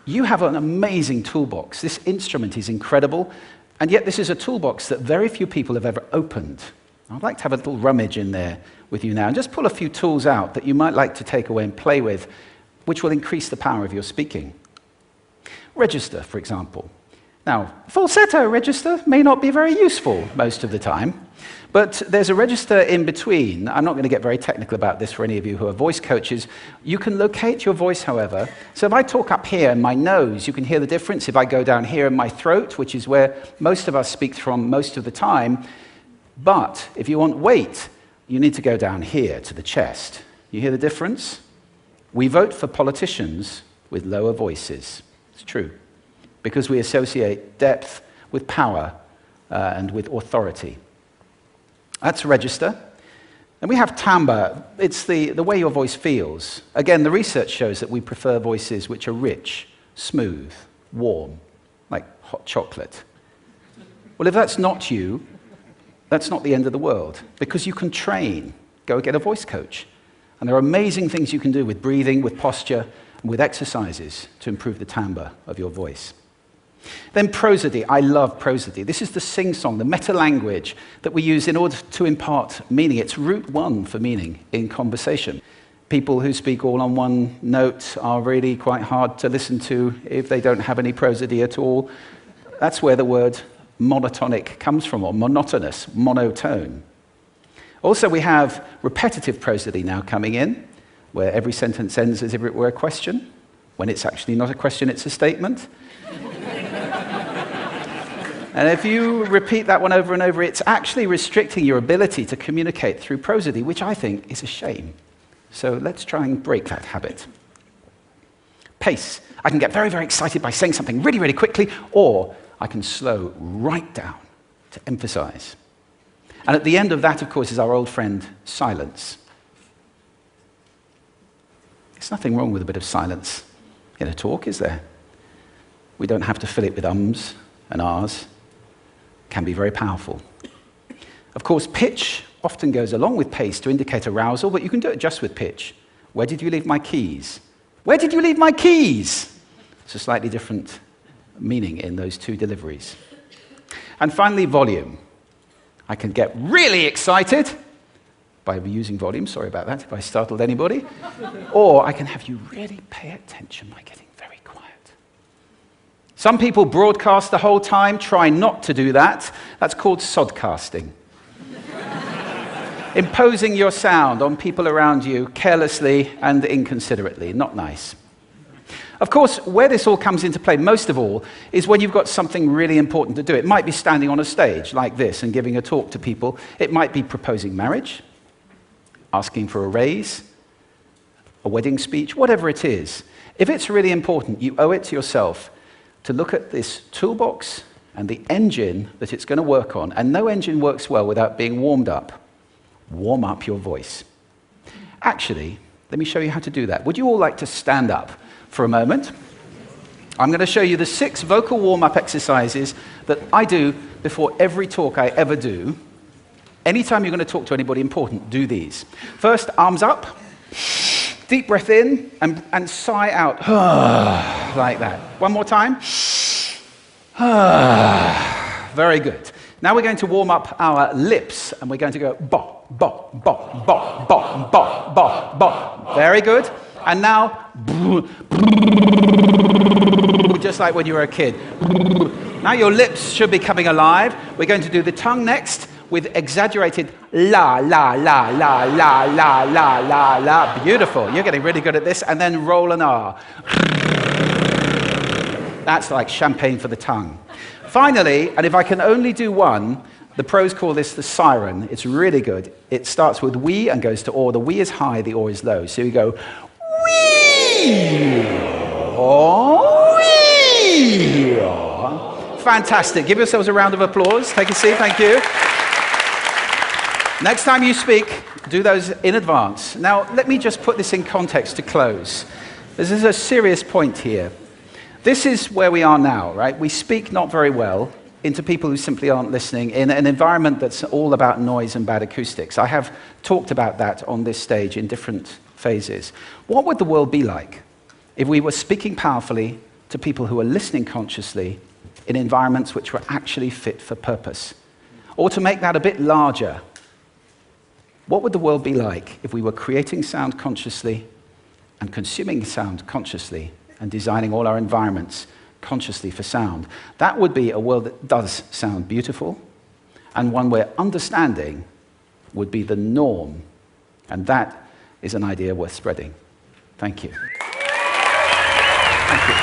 You have an amazing toolbox. This instrument is incredible, and yet this is a toolbox that very few people have ever opened. I'd like to have a little rummage in there with you now and just pull a few tools out that you might like to take away and play with, which will increase the power of your speaking. Register, for example. Now, falsetto register may not be very useful most of the time, but there's a register in between. I'm not going to get very technical about this for any of you who are voice coaches. You can locate your voice, however. So if I talk up here in my nose, you can hear the difference. If I go down here in my throat, which is where most of us speak from most of the time, but if you want weight, you need to go down here to the chest. You hear the difference? We vote for politicians with lower voices. It's true, because we associate depth with power and with authority. That's register. And we have timbre. It's the way your voice feels. Again, the research shows that we prefer voices which are rich, smooth, warm, like hot chocolate. Well, if that's not you, that's not the end of the world, because you can train. Go get a voice coach. And there are amazing things you can do with breathing, with posture, and with exercises to improve the timbre of your voice. Then prosody. I love prosody. This is the sing-song, the meta-language that we use in order to impart meaning. It's route one for meaning in conversation. People who speak all on one note are really quite hard to listen to if they don't have any prosody at all. That's where the word monotonic comes from, or monotonous, monotone. Also, we have repetitive prosody now coming in, where every sentence ends as if it were a question, when it's actually not a question, it's a statement. And if you repeat that one over and over, it's actually restricting your ability to communicate through prosody, which I think is a shame. So let's try and break that habit. Pace. I can get very, very excited by saying something really, really quickly, or I can slow right down to emphasize. And at the end of that, of course, is our old friend, silence. There's nothing wrong with a bit of silence in a talk, is there? We don't have to fill it with ums and ahs. It can be very powerful. Of course, pitch often goes along with pace to indicate arousal, but you can do it just with pitch. Where did you leave my keys? Where did you leave my keys? It's a slightly different meaning in those two deliveries. And finally, volume. I can get really excited by using volume, sorry about that if I startled anybody, or I can have you really pay attention by getting very quiet. Some people broadcast the whole time. Try not to do that. That's called sodcasting. Imposing your sound on people around you carelessly and inconsiderately. Not nice. Of course, where this all comes into play most of all is when you've got something really important to do. It might be standing on a stage like this and giving a talk to people. It might be proposing marriage, asking for a raise, a wedding speech, whatever it is. If it's really important, you owe it to yourself to look at this toolbox and the engine that it's going to work on. And no engine works well without being warmed up. Warm up your voice. Actually, let me show you how to do that. Would you all like to stand up for a moment? I'm going to show you the 6 vocal warm-up exercises that I do before every talk I ever do. Anytime you're going to talk to anybody important, do these. First, arms up, deep breath in, and sigh out, like that. One more time. Very good. Now we're going to warm up our lips, and we're going to go bo, bo, bo, bo, bo, bo, bo, bo. Very good. And now, just like when you were a kid. Now your lips should be coming alive. We're going to do the tongue next with exaggerated la, la, la, la, la, la, la, la, la. Beautiful. You're getting really good at this. And then roll an R. That's like champagne for the tongue. Finally, and if I can only do one, the pros call this the siren. It's really good. It starts with we and goes to or. The we is high, the or is low. So you go wee, oh, wee. Fantastic. Give yourselves a round of applause. Take a seat. Thank you. Next time you speak, do those in advance. Now, let me just put this in context to close. This is a serious point here. This is where we are now, right? We speak not very well into people who simply aren't listening in an environment that's all about noise and bad acoustics. I have talked about that on this stage in different phases. What would the world be like if we were speaking powerfully to people who are listening consciously in environments which were actually fit for purpose. Or to make that a bit larger, what would the world be like if we were creating sound consciously and consuming sound consciously and designing all our environments consciously for sound? That would be a world that does sound beautiful, and one where understanding would be the norm. And that is an idea worth spreading. Thank you. Thank you.